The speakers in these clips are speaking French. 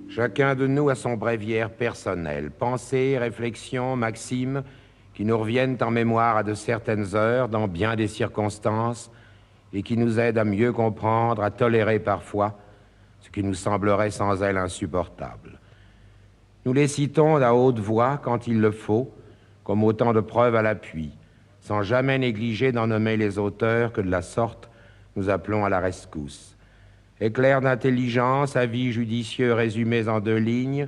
Chacun de nous a son bréviaire personnel, pensées, réflexions, maximes, qui nous reviennent en mémoire à de certaines heures, dans bien des circonstances, et qui nous aident à mieux comprendre, à tolérer parfois ce qui nous semblerait sans elles insupportable. Nous les citons à haute voix quand il le faut, comme autant de preuves à l'appui, sans jamais négliger d'en nommer les auteurs que de la sorte nous appelons à la rescousse. Éclairs d'intelligence, avis judicieux résumés en 2 lignes,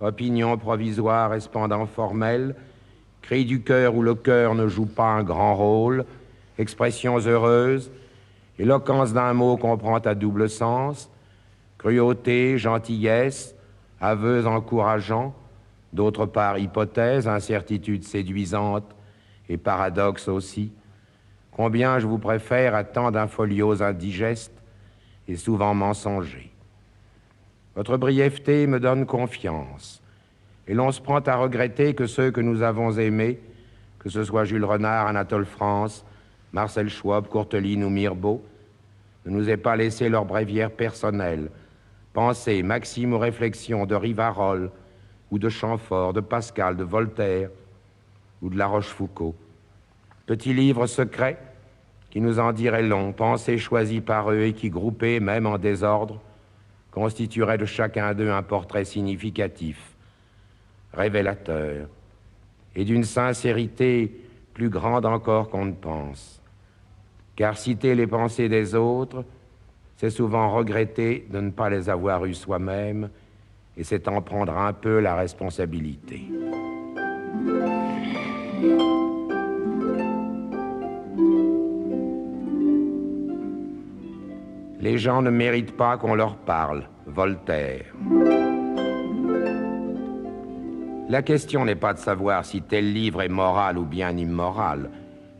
opinions provisoires et cependant formelles, cris du cœur où le cœur ne joue pas un grand rôle, expressions heureuses, éloquence d'un mot qu'on prend à double sens, cruauté, gentillesse, aveux encourageants, d'autre part hypothèses, incertitudes séduisantes et paradoxes aussi. Combien je vous préfère à tant d'infolios indigestes et souvent mensongers. Votre brièveté me donne confiance, et l'on se prend à regretter que ceux que nous avons aimés, que ce soit Jules Renard, Anatole France, Marcel Schwab, Courteline ou Mirbeau, ne nous aient pas laissé leur bréviaire personnelle, pensées, maximes ou réflexions de Rivarol, ou de Chamfort, de Pascal, de Voltaire, ou de La Rochefoucauld. Petit livre secret qui nous en dirait long, pensées choisies par eux et qui, groupées même en désordre, constitueraient de chacun d'eux un portrait significatif, révélateur, et d'une sincérité plus grande encore qu'on ne pense. Car citer les pensées des autres, c'est souvent regretter de ne pas les avoir eues soi-même, et c'est en prendre un peu la responsabilité. Les gens ne méritent pas qu'on leur parle. Voltaire. La question n'est pas de savoir si tel livre est moral ou bien immoral.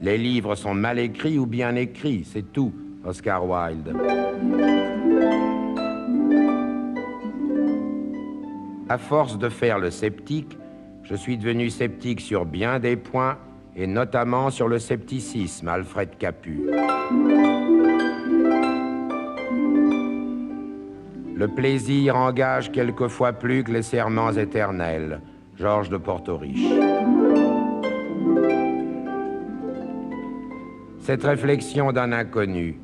Les livres sont mal écrits ou bien écrits, c'est tout. Oscar Wilde. À force de faire le sceptique, je suis devenu sceptique sur bien des points, et notamment sur le scepticisme, Alfred Capu. Le plaisir engage quelquefois plus que les serments éternels. Georges de Portoriche. Cette réflexion d'un inconnu.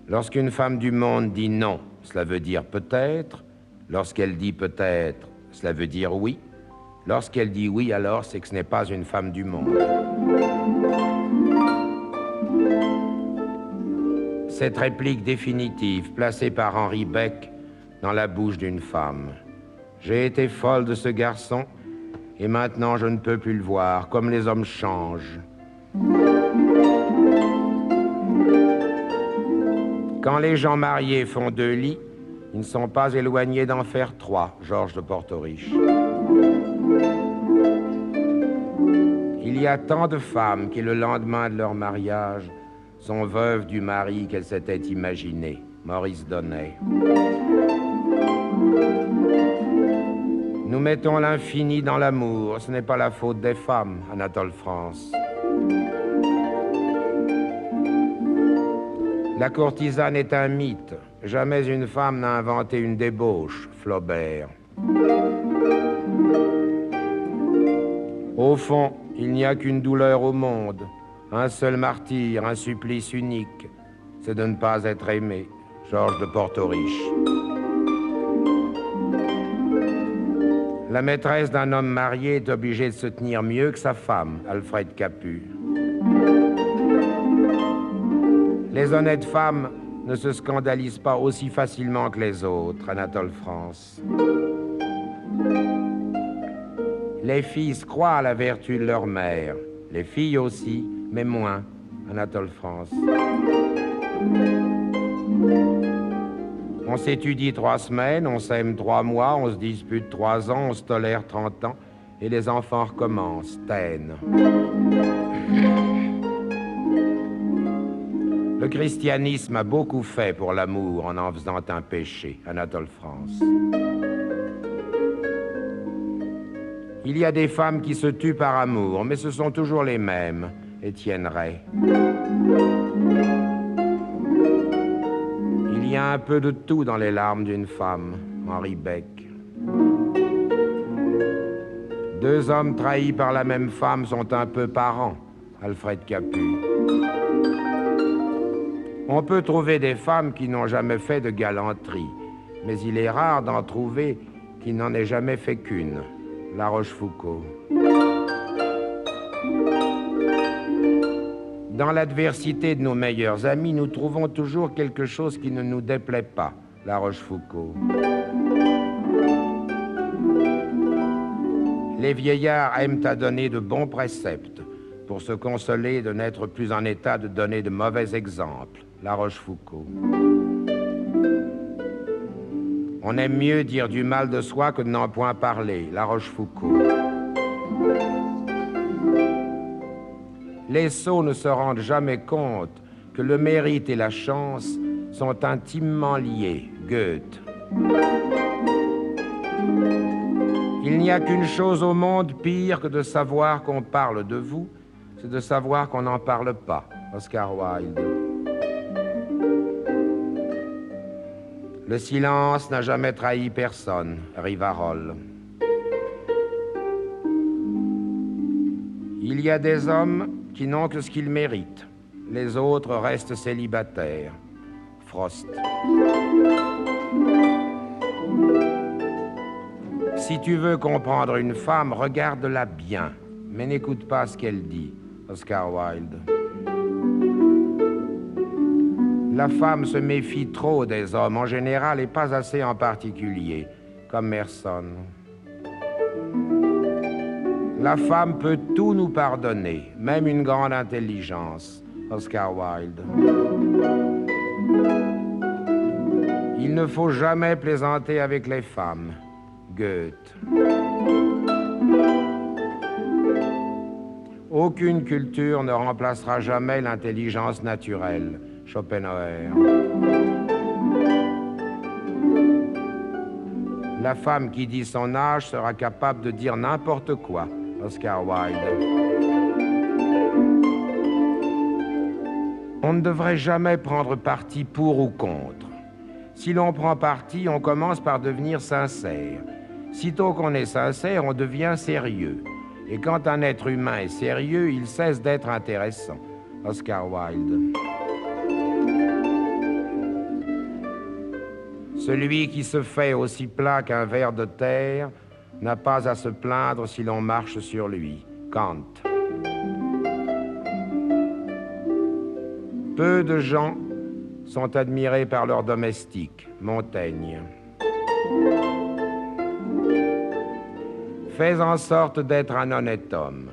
Lorsqu'une femme du monde dit non, cela veut dire peut-être. Lorsqu'elle dit peut-être, cela veut dire oui. Lorsqu'elle dit oui, alors c'est que ce n'est pas une femme du monde. Cette réplique définitive, placée par Henri Beck dans la bouche d'une femme. J'ai été folle de ce garçon, et maintenant je ne peux plus le voir, comme les hommes changent. Quand les gens mariés font 2 lits, ils ne sont pas éloignés d'en faire 3, Georges de Portoriche. Il y a tant de femmes qui, le lendemain de leur mariage, sont veuves du mari qu'elles s'étaient imaginé, Maurice Donnet. Nous mettons l'infini dans l'amour, ce n'est pas la faute des femmes, Anatole France. La courtisane est un mythe. Jamais une femme n'a inventé une débauche, Flaubert. Au fond, il n'y a qu'une douleur au monde, un seul martyr, un supplice unique, c'est de ne pas être aimé, Georges de Portoriche. La maîtresse d'un homme marié est obligée de se tenir mieux que sa femme, Alfred Capu. Les honnêtes femmes ne se scandalisent pas aussi facilement que les autres, Anatole France. Les fils croient à la vertu de leur mère, les filles aussi, mais moins, Anatole France. On s'étudie 3 semaines, on s'aime 3 mois, on se dispute 3 ans, on se tolère 30 ans, et les enfants recommencent, tannent. Le christianisme a beaucoup fait pour l'amour en faisant un péché, Anatole France. Il y a des femmes qui se tuent par amour, mais ce sont toujours les mêmes. Étienne Ray. Il y a un peu de tout dans les larmes d'une femme. Henri Beck. Deux hommes trahis par la même femme sont un peu parents. Alfred Capu. On peut trouver des femmes qui n'ont jamais fait de galanterie, mais il est rare d'en trouver qui n'en aient jamais fait qu'une. La Rochefoucauld. Dans l'adversité de nos meilleurs amis, nous trouvons toujours quelque chose qui ne nous déplaît pas. La Rochefoucauld. Les vieillards aiment à donner de bons préceptes pour se consoler de n'être plus en état de donner de mauvais exemples. La Rochefoucauld. On aime mieux dire du mal de soi que de n'en point parler. La Rochefoucauld. Les sots ne se rendent jamais compte que le mérite et la chance sont intimement liés. Goethe. Il n'y a qu'une chose au monde pire que de savoir qu'on parle de vous, c'est de savoir qu'on n'en parle pas. Oscar Wilde. Le silence n'a jamais trahi personne. Rivarol. Il y a des hommes qui n'ont que ce qu'ils méritent. Les autres restent célibataires. Frost. Si tu veux comprendre une femme, regarde-la bien, mais n'écoute pas ce qu'elle dit. Oscar Wilde. La femme se méfie trop des hommes en général et pas assez en particulier, comme Merson. La femme peut tout nous pardonner, même une grande intelligence. Oscar Wilde. Il ne faut jamais plaisanter avec les femmes. Goethe. Aucune culture ne remplacera jamais l'intelligence naturelle. Schopenhauer. La femme qui dit son âge sera capable de dire n'importe quoi. Oscar Wilde. On ne devrait jamais prendre parti pour ou contre. Si l'on prend parti, on commence par devenir sincère. Sitôt qu'on est sincère, on devient sérieux. Et quand un être humain est sérieux, il cesse d'être intéressant. Oscar Wilde. Celui qui se fait aussi plat qu'un ver de terre n'a pas à se plaindre si l'on marche sur lui. Kant. Peu de gens sont admirés par leurs domestiques. Montaigne. Fais en sorte d'être un honnête homme,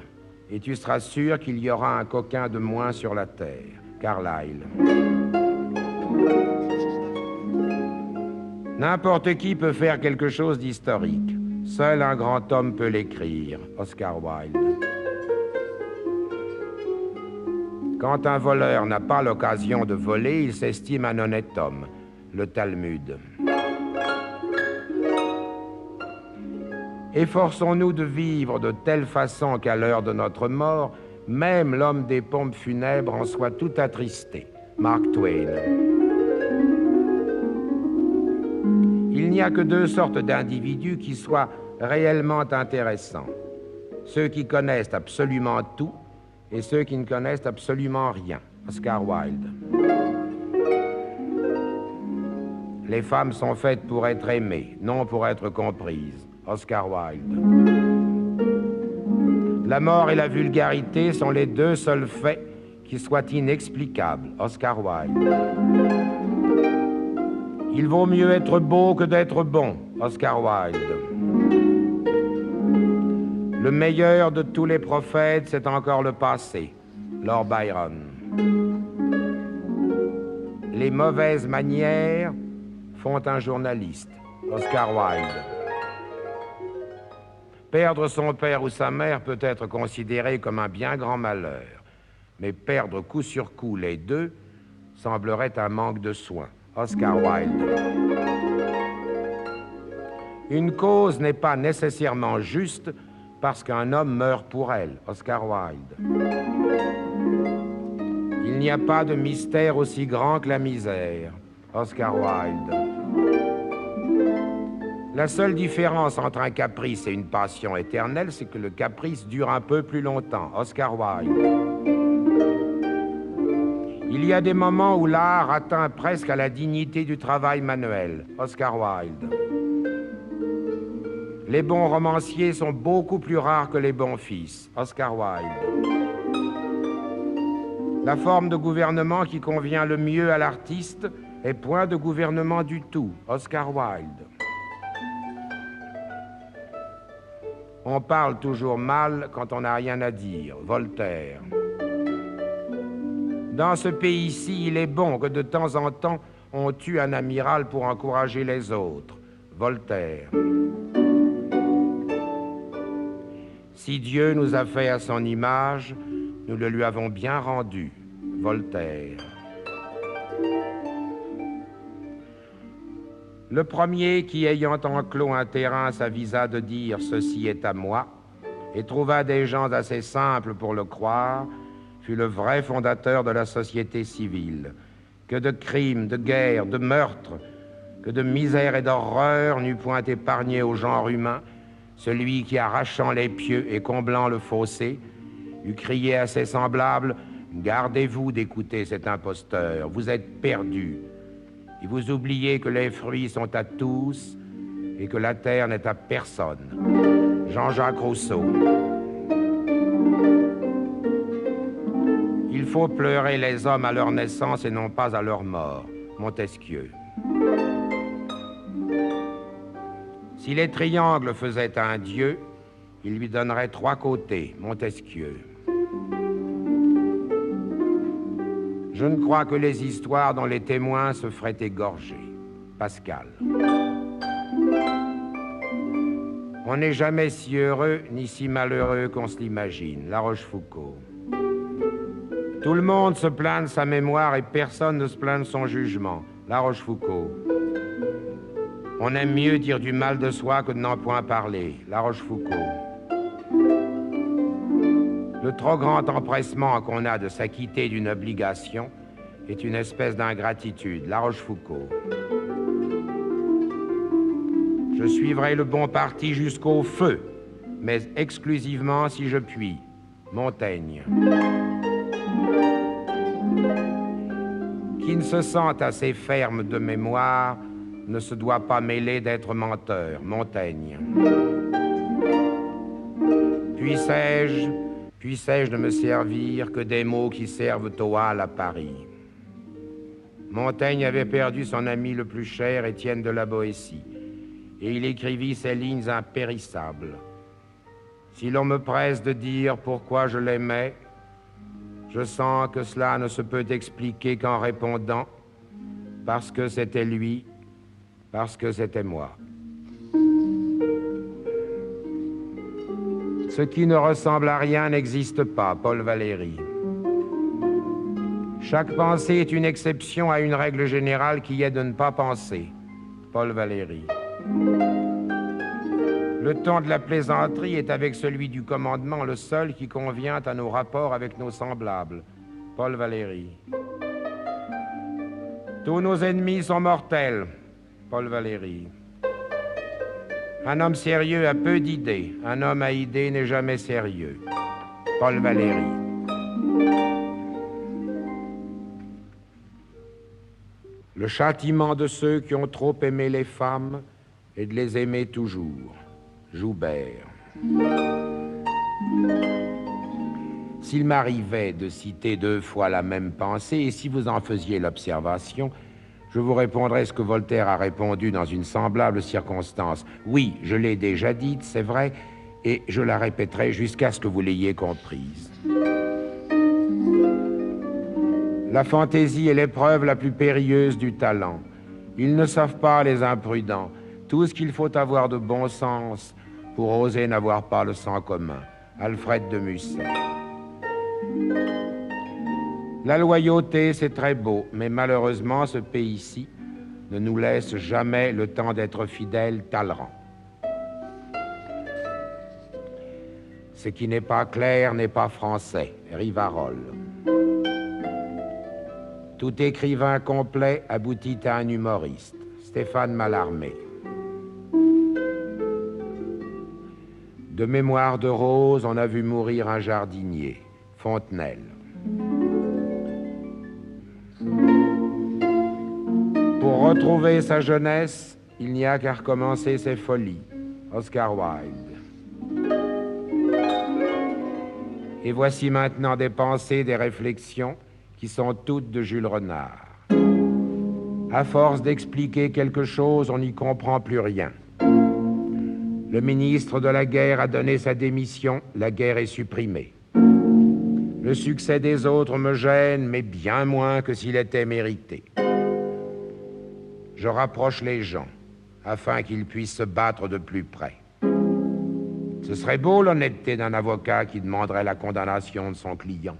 et tu seras sûr qu'il y aura un coquin de moins sur la terre. Carlyle. N'importe qui peut faire quelque chose d'historique. Seul un grand homme peut l'écrire. Oscar Wilde. Quand un voleur n'a pas l'occasion de voler, il s'estime un honnête homme. Le Talmud. Efforçons-nous de vivre de telle façon qu'à l'heure de notre mort, même l'homme des pompes funèbres en soit tout attristé. Mark Twain. Il n'y a que deux sortes d'individus qui soient réellement intéressants. Ceux qui connaissent absolument tout et ceux qui ne connaissent absolument rien. Oscar Wilde. Les femmes sont faites pour être aimées, non pour être comprises. Oscar Wilde. La mort et la vulgarité sont les deux seuls faits qui soient inexplicables. Oscar Wilde. Il vaut mieux être beau que d'être bon. Oscar Wilde. Le meilleur de tous les prophètes, c'est encore le passé. Lord Byron. Les mauvaises manières font un journaliste. Oscar Wilde. Perdre son père ou sa mère peut être considéré comme un bien grand malheur, mais perdre coup sur coup les deux semblerait un manque de soin. Oscar Wilde. Une cause n'est pas nécessairement juste parce qu'un homme meurt pour elle, Oscar Wilde. Il n'y a pas de mystère aussi grand que la misère, Oscar Wilde. La seule différence entre un caprice et une passion éternelle, c'est que le caprice dure un peu plus longtemps, Oscar Wilde. Il y a des moments où l'art atteint presque à la dignité du travail manuel, Oscar Wilde. Les bons romanciers sont beaucoup plus rares que les bons fils, Oscar Wilde. La forme de gouvernement qui convient le mieux à l'artiste est point de gouvernement du tout, Oscar Wilde. On parle toujours mal quand on n'a rien à dire, Voltaire. Dans ce pays-ci, il est bon que de temps en temps, on tue un amiral pour encourager les autres, Voltaire. Si Dieu nous a fait à son image, nous le lui avons bien rendu, Voltaire. Le premier qui, ayant enclos un terrain, s'avisa de dire « ceci est à moi » et trouva des gens assez simples pour le croire, fut le vrai fondateur de la société civile. Que de crimes, de guerres, de meurtres, que de misère et d'horreur n'eût point épargné au genre humain, celui qui, arrachant les pieux et comblant le fossé, eût crié à ses semblables « Gardez-vous d'écouter cet imposteur, vous êtes perdus, et vous oubliez que les fruits sont à tous et que la terre n'est à personne. » Jean-Jacques Rousseau. Il faut pleurer les hommes à leur naissance et non pas à leur mort, Montesquieu. Si les triangles faisaient un dieu, il lui donnerait 3 côtés, Montesquieu. Je ne crois que les histoires dont les témoins se feraient égorger, Pascal. On n'est jamais si heureux ni si malheureux qu'on se l'imagine, La Rochefoucauld. Tout le monde se plaint de sa mémoire et personne ne se plaint de son jugement, La Rochefoucauld. On aime mieux dire du mal de soi que de n'en point parler, La Rochefoucauld. Le trop grand empressement qu'on a de s'acquitter d'une obligation est une espèce d'ingratitude, La Rochefoucauld. Je suivrai le bon parti jusqu'au feu, mais exclusivement si je puis, Montaigne. Qui ne se sent assez ferme de mémoire ne se doit pas mêler d'être menteur, Montaigne. Puissais-je ne me servir que des mots qui servent aux halles à Paris. Montaigne avait perdu son ami le plus cher, Étienne de la Boétie, et il écrivit ces lignes impérissables. Si l'on me presse de dire pourquoi je l'aimais, je sens que cela ne se peut expliquer qu'en répondant « parce que c'était lui, parce que c'était moi ». Ce qui ne ressemble à rien n'existe pas, Paul Valéry. Chaque pensée est une exception à une règle générale qui est de ne pas penser, Paul Valéry. Le ton de la plaisanterie est avec celui du commandement le seul qui convient à nos rapports avec nos semblables, Paul Valéry. Tous nos ennemis sont mortels, Paul Valéry. Un homme sérieux a peu d'idées, un homme à idées n'est jamais sérieux, Paul Valéry. Le châtiment de ceux qui ont trop aimé les femmes est de les aimer toujours, Joubert. S'il m'arrivait de citer 2 fois la même pensée, et si vous en faisiez l'observation, je vous répondrais ce que Voltaire a répondu dans une semblable circonstance. Oui, je l'ai déjà dite, c'est vrai, et je la répéterai jusqu'à ce que vous l'ayez comprise. La fantaisie est l'épreuve la plus périlleuse du talent. Ils ne savent pas, les imprudents, tout ce qu'il faut avoir de bon sens pour oser n'avoir pas le sang commun. Alfred de Musset. La loyauté, c'est très beau, mais malheureusement, ce pays-ci ne nous laisse jamais le temps d'être fidèles, Talleyrand. Ce qui n'est pas clair n'est pas français. Rivarol. Tout écrivain complet aboutit à un humoriste. Stéphane Mallarmé. De Mémoire de rose, on a vu mourir un jardinier. Fontenelle. Pour retrouver sa jeunesse, il n'y a qu'à recommencer ses folies. Oscar Wilde. Et voici maintenant des pensées, des réflexions qui sont toutes de Jules Renard. À force d'expliquer quelque chose, on n'y comprend plus rien. Le ministre de la guerre a donné sa démission, la guerre est supprimée. Le succès des autres me gêne, mais bien moins que s'il était mérité. Je rapproche les gens, afin qu'ils puissent se battre de plus près. Ce serait beau l'honnêteté d'un avocat qui demanderait la condamnation de son client.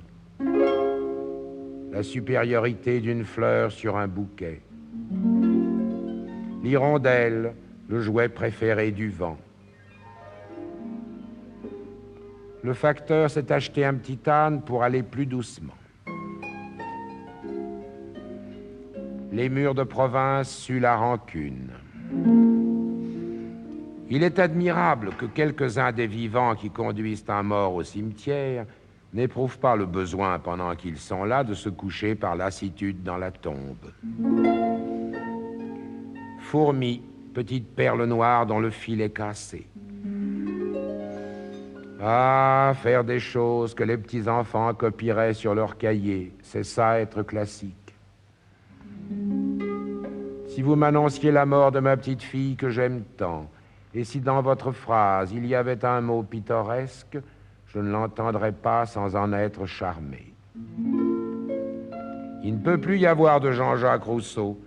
La supériorité d'une fleur sur un bouquet. L'hirondelle, le jouet préféré du vent. Le facteur s'est acheté un petit âne pour aller plus doucement. Les murs de province suent la rancune. Il est admirable que quelques-uns des vivants qui conduisent un mort au cimetière n'éprouvent pas le besoin, pendant qu'ils sont là, de se coucher par lassitude dans la tombe. Fourmi, petite perle noire dont le fil est cassé. Ah, faire des choses que les petits-enfants copieraient sur leur cahier, c'est ça être classique. Si vous m'annonciez la mort de ma petite fille que j'aime tant, et si dans votre phrase il y avait un mot pittoresque, je ne l'entendrais pas sans en être charmé. Il ne peut plus y avoir de Jean-Jacques Rousseau.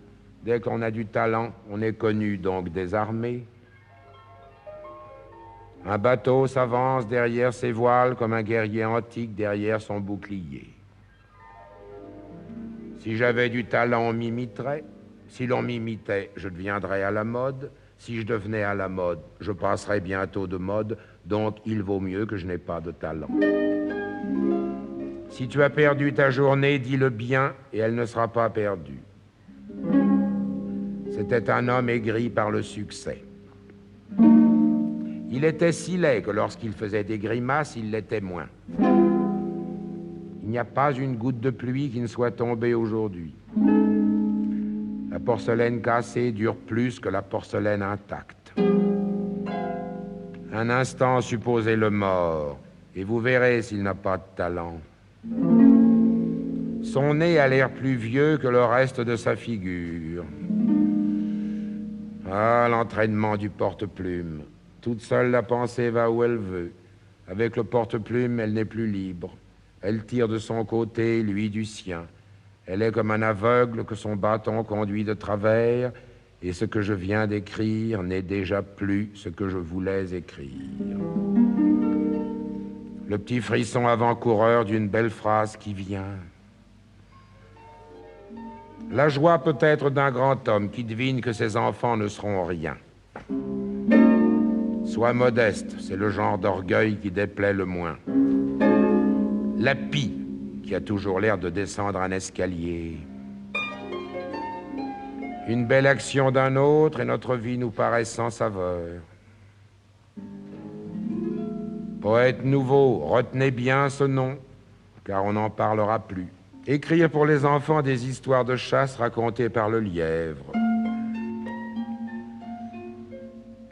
Dès qu'on a du talent, on est connu, donc désarmé. Un bateau s'avance derrière ses voiles comme un guerrier antique derrière son bouclier. Si j'avais du talent, on m'imiterait. Si l'on m'imitait, je deviendrais à la mode. Si je devenais à la mode, je passerais bientôt de mode. Donc, il vaut mieux que je n'ai pas de talent. Si tu as perdu ta journée, dis-le bien et elle ne sera pas perdue. C'était un homme aigri par le succès. Il était si laid que lorsqu'il faisait des grimaces, il l'était moins. Il n'y a pas une goutte de pluie qui ne soit tombée aujourd'hui. La porcelaine cassée dure plus que la porcelaine intacte. Un instant, supposez-le mort, et vous verrez s'il n'a pas de talent. Son nez a l'air plus vieux que le reste de sa figure. Ah, l'entraînement du porte-plume. Toute seule, la pensée va où elle veut. Avec le porte-plume, elle n'est plus libre. Elle tire de son côté, lui du sien. Elle est comme un aveugle que son bâton conduit de travers, et ce que je viens d'écrire n'est déjà plus ce que je voulais écrire. Le petit frisson avant-coureur d'une belle phrase qui vient. La joie peut-être d'un grand homme qui devine que ses enfants ne seront rien. Sois modeste, c'est le genre d'orgueil qui déplaît le moins. La pie, qui a toujours l'air de descendre un escalier. Une belle action d'un autre et notre vie nous paraît sans saveur. Poète nouveau, retenez bien ce nom, car on n'en parlera plus. Écrire pour les enfants des histoires de chasse racontées par le lièvre.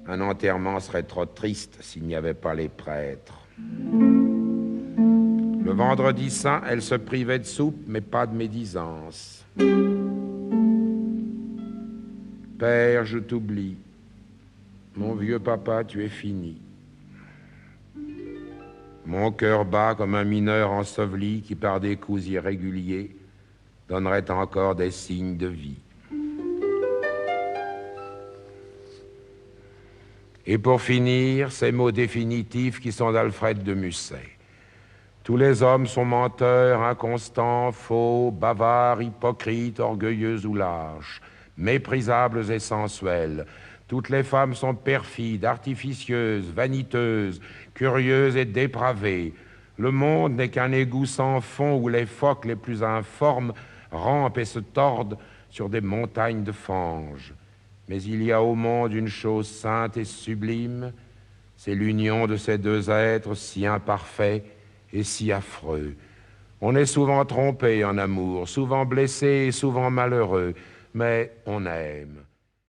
Un enterrement serait trop triste s'il n'y avait pas les prêtres. Le vendredi saint, elle se privait de soupe, mais pas de médisance. Père, je t'oublie. Mon vieux papa, tu es fini. Mon cœur bat comme un mineur enseveli qui, par des coups irréguliers, donnerait encore des signes de vie. Et pour finir, ces mots définitifs qui sont d'Alfred de Musset. Tous les hommes sont menteurs, inconstants, faux, bavards, hypocrites, orgueilleux ou lâches, méprisables et sensuels. Toutes les femmes sont perfides, artificieuses, vaniteuses, curieuses et dépravées. Le monde n'est qu'un égout sans fond où les phoques les plus informes rampent et se tordent sur des montagnes de fange. Mais il y a au monde une chose sainte et sublime, c'est l'union de ces deux êtres si imparfaits et si affreux. On est souvent trompé en amour, souvent blessé et souvent malheureux, mais on aime.